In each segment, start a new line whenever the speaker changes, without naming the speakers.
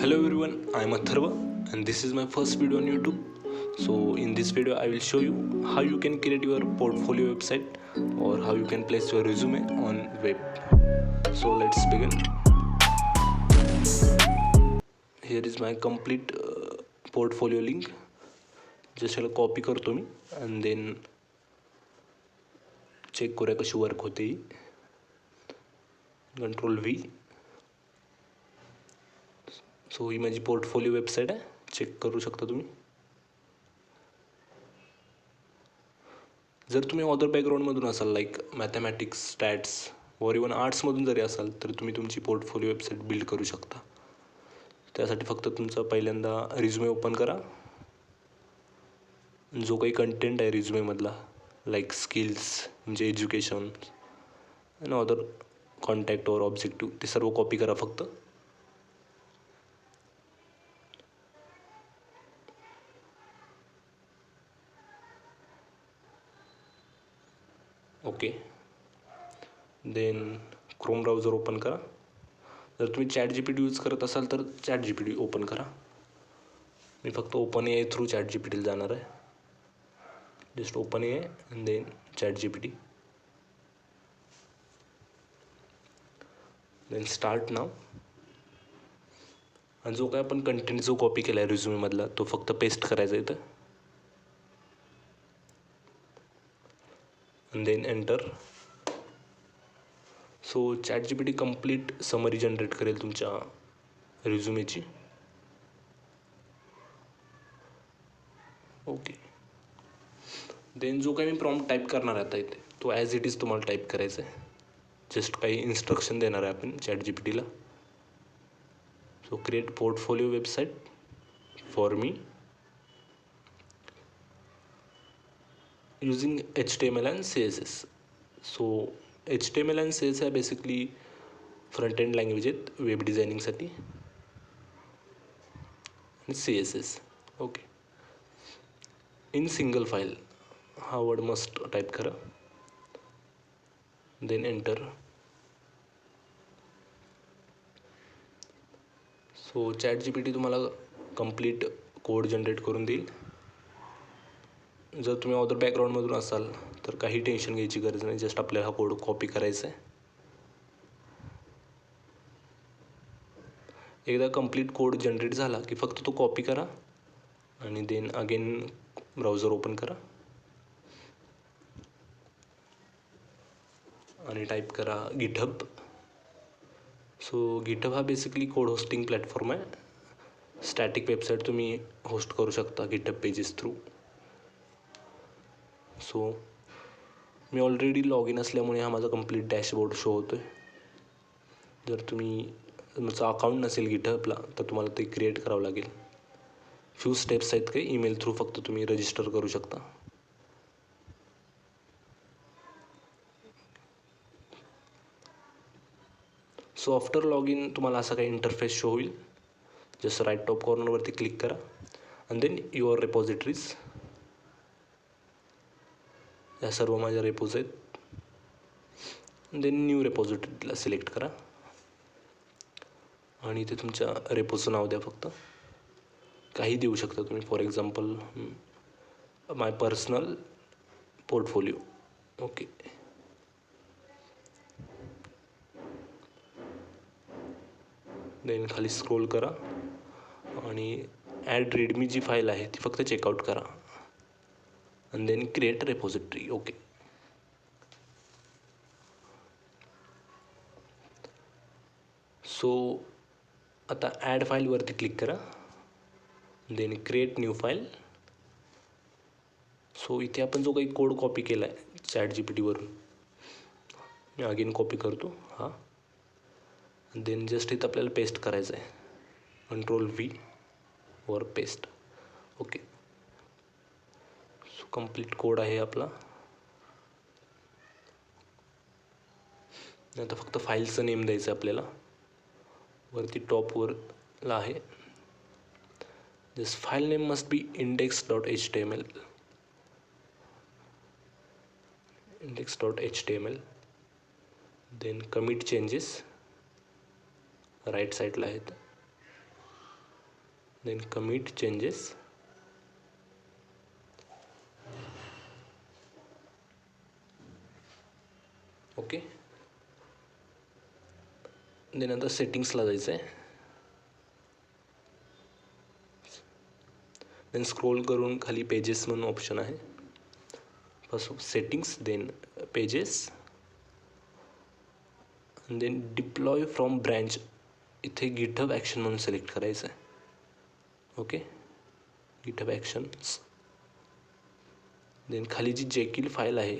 Hello everyone, I am Atharva and this is my first video on YouTube. So in this video I will show you how you can create your portfolio website or how you can place your resume on web. So let's begin. Here is my complete portfolio link. Just याला copy करतो मी and then check करूया कशी work होते. Control V. So ही माझी portfolio website आहे, check करू शकता तुम्ही. जर तुम्ही ऑदर बॅकग्राऊंडमधून असाल लाईक मॅथमॅटिक्स, स्टॅट्स वर इवन आर्ट्समधून जरी असाल तर तुम्ही तुमची पोर्टफोलिओ वेबसाईट बिल्ड करू शकता. त्यासाठी फक्त तुमचा पहिल्यांदा रिझ्युमे ओपन करा. जो काही कंटेंट आहे रिझ्युमेमधला लाईक स्किल्स म्हणजे एज्युकेशन आणि ऑदर कॉन्टॅक्ट और ऑब्जेक्टिव्ह ते सर्व कॉपी करा फक्त. Okay, then Chrome browser open करा. जर तुम्ही ChatGPT यूज करत असाल तर ChatGPT ओपन करा. मी फक्त OpenAI थ्रू ChatGPT जाणार आहे. Just OpenAI and then ChatGPT. Then start now. आणि जो काय आपण कंटेंट जो कॉपी केला आहे रिझ्युमेमधला तो फक्त पेस्ट करायचा इथं. And then enter. So ChatGPT complete summary generate करेल तुमच्या रिझ्युमेची. ओके, देन जो काही मी प्रॉम्प्ट टाईप करणार आहे आता इथे तो ॲज इट इज तुम्हाला टाईप करायचा आहे. जस्ट काही इन्स्ट्रक्शन देणार आहे आपण ChatGPTला. So create portfolio website for me using HTML and CSS. So HTML and CSS आहे बेसिकली फ्रंट एंड लँग्वेज आहेत वेब डिझायनिंगसाठी. आणि CSS okay in single file हा वर्ड मस्ट टाईप करा. Then enter. सो ChatGPT तुम्हाला complete code generate करून देईल. जर तुम्ही ऑदर बॅकग्राऊंडमधून असाल तर काही टेन्शन घ्यायची गरज नाही. जस्ट आपल्याला हा कोड कॉपी करायचा आहे. एकदा कंप्लीट कोड जनरेट झाला की फक्त तो कॉपी करा आणि देन अगेन ब्राउझर ओपन करा आणि टाईप करा GitHub. सो GitHub हा बेसिकली कोड होस्टिंग प्लॅटफॉर्म आहे. स्टॅटिक वेबसाईट तुम्ही होस्ट करू शकता GitHub pages through. So me already log in असल्यामुळे हा माझा कंप्लीट डॅशबोर्ड शो होतो आहे. जर तुमचं अकाउंट नसेल GitHubला तर तुम्हाला ते क्रिएट करावं लागेल. फ्यू स्टेप्स आहेत काही ईमेल थ्रू फक्त तुम्ही रजिस्टर करू शकता. सो आफ्टर लॉग इन तुम्हाला असा काही इंटरफेस शो होईल. जस्ट राईट टॉप कॉर्नरवरती क्लिक करा अँड देन युअर रेपॉझिटरीज. या सर्व माझ्या रेपोज आहेत. देन न्यू रेपॉझिटरीला सिलेक्ट करा आणि इथे तुमच्या रेपोचं नाव द्या. फक्त काही देऊ शकता तुम्ही. For example my personal portfolio. Okay, then खाली स्क्रोल करा आणि ॲड रीडमी जी फाईल आहे ती फक्त चेकआउट करा and then create repository. Okay, so आता ॲड फाईलवरती क्लिक करा. Then create new file. So इथे आपण जो काही कोड कॉपी केला आहे ChatGPTवरून मी अगेन कॉपी करतो हा. देन जस्ट इथं आपल्याला पेस्ट करायचं आहे. कंट्रोल V वर paste. Okay, so complete code आहे आपला. आता फक्त फाईलचं नेम द्यायचं आहे आपल्याला. वरती टॉपवरला आहे. This file name must be index.html. index.html. Then commit changes right साईडला आहेत. then commit changes, okay. Then आता सेटिंग्सला जायचं आहे. देन स्क्रोल करून खाली पेजेस म्हणून ऑप्शन आहे. First settings, then pages, then deploy from branch. इथे गिटहब ॲक्शन म्हणून सिलेक्ट करायचं आहे. Okay, GitHub actions. देन खाली जी जेकील फाईल आहे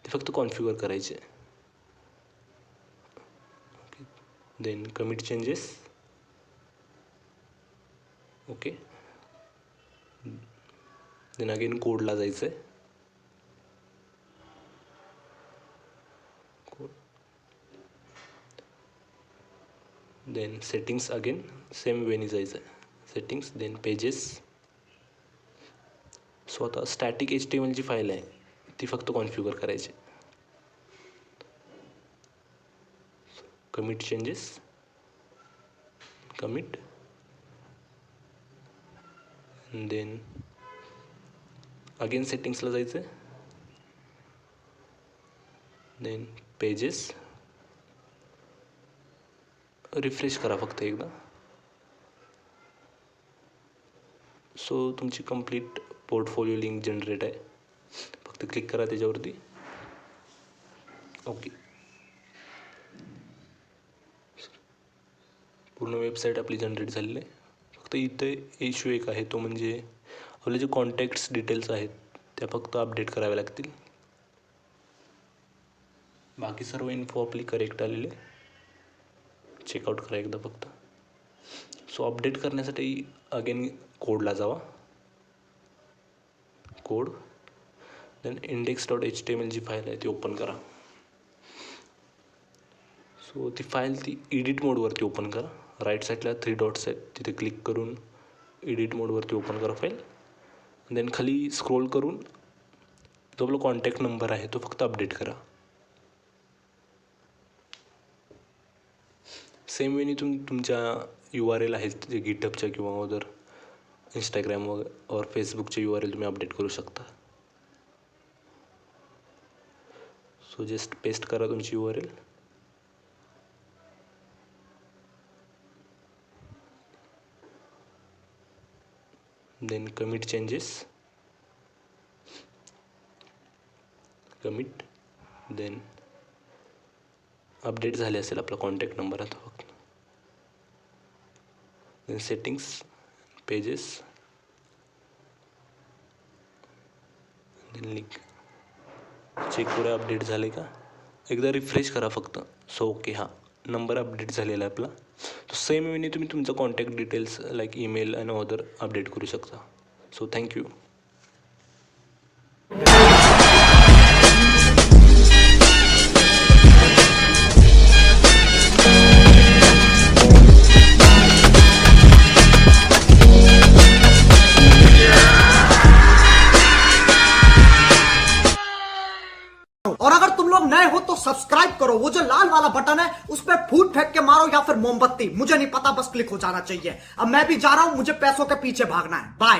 ती फक्त कॉन्फिगर करायची आहे. Okay, then commit changes. Okay, then again कोडला जायचं आहे. देन सेटिंग्स, अगेन सेम वेनी जायचं आहे. Settings, then pages. सो आता स्टॅटिक HTML जी फाईल आहे ती फक्त कॉन्फिगर करायची. Commit changes, commit, then again सेटिंग्सला जायचं आहे. Then pages. रिफ्रेश करा फक्त एकदा. सो तुमची कंप्लीट पोर्टफोलिओ लिंक जनरेट आहे. फक्त क्लिक करा त्याच्यावरती. ओके, पूर्ण वेबसाईट आपली जनरेट झालेली आहे. फक्त इथे इश्यू एक आहे, तो म्हणजे आपले जे कॉन्टॅक्ट्स डिटेल्स आहेत त्या फक्त अपडेट कराव्या लागतील. बाकी सर्व इन्फो आपली करेक्ट आलेली आहे. चेकआउट करा एकदा फक्त. सो अपडेट करण्यासाठी अगेन कोडला जावा. कोड, देन index.html जी फाईल आहे ती ओपन करा. सो ती फाईल ती एडिट मोडवरती ओपन करा. राईट साईडला 3 डॉट्स आहेत, तिथे क्लिक करून एडिट मोडवरती ओपन करा फाईल. देन खाली स्क्रोल करून जो आपला कॉन्टॅक्ट नंबर आहे तो फक्त अपडेट करा. सेम वेनी तुमच्या URL आहेत जे गिटहबच्या किंवा अदर इंस्टाग्राम और फेसबुकचे URL तुम्ही अपडेट करू शकता. सो जस्ट पेस्ट करा तुमची URL. Then commit changes, commit, then update झाले असेल आपला कॉन्टॅक्ट नंबर आता फक्त. Then settings, pages, then link. Check करूया अपडेट झाले का. एकदा रिफ्रेश करा फक्त. सो ओके, हां, नंबर अपडेट झालेला आहे आपला. सो सेम वेनी तुम्ही तुमचा कॉन्टॅक्ट डिटेल्स लाईक ईमेल आणि अदर अपडेट करू शकता. So thank you.
और अगर तुम लोग नए हो तो सब्सक्राइब करो. वो जो लाल वाला बटन है उस पर फूट फेंक के मारो या फिर मोमबत्ती, मुझे नहीं पता, बस क्लिक हो जाना चाहिए. अब मैं भी जा रहा हूं, मुझे पैसों के पीछे भागना है. बाय.